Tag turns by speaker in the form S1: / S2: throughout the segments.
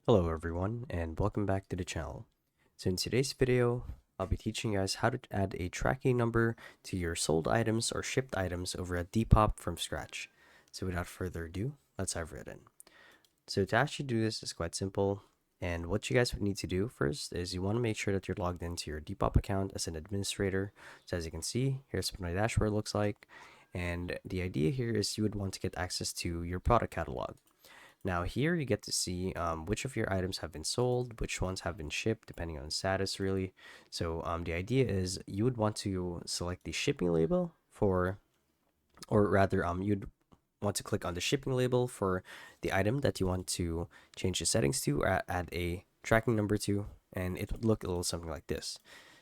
S1: Hello everyone and welcome back to the channel. So in today's video, I'll be teaching you guys how to add a tracking number to your sold items or shipped items over at Depop from scratch. So without further ado, let's dive right in. So to actually do this is quite simple, and what you guys would need to do first is you want to make sure that you're logged into your Depop account as an administrator. So as you can see, here's what my dashboard looks like, and the idea here is you would want to get access to your product catalog. Now here you get to see which of your items have been sold, which ones have been shipped, depending on status really. So the idea is you would want to select the shipping label for, or rather you'd want to click on the shipping label for the item that you want to change the settings to or add a tracking number to, and it would look a little something like this.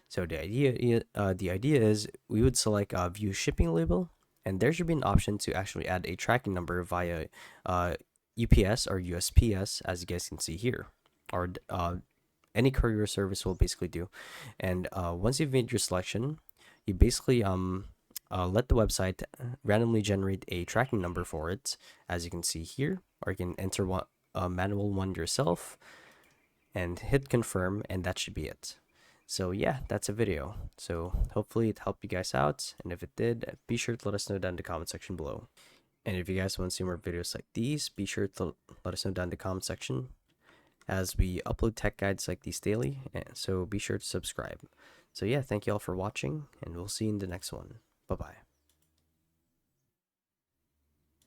S1: So the idea is we would select view shipping label, and there should be an option to actually add a tracking number via UPS or USPS, as you guys can see here, or any courier service will basically do. And once you've made your selection, you basically let the website randomly generate a tracking number for it, as you can see here, or you can enter a manual one yourself and hit confirm, and that should be it. So yeah, that's a video. So hopefully it helped you guys out, and if it did, be sure to let us know down in the comment section below. And if you guys want to see more videos like these, be sure to let us know down in the comment section, as we upload tech guides like these daily, and so be sure to subscribe. So yeah, thank you all for watching, and we'll see you in the next one. Bye bye.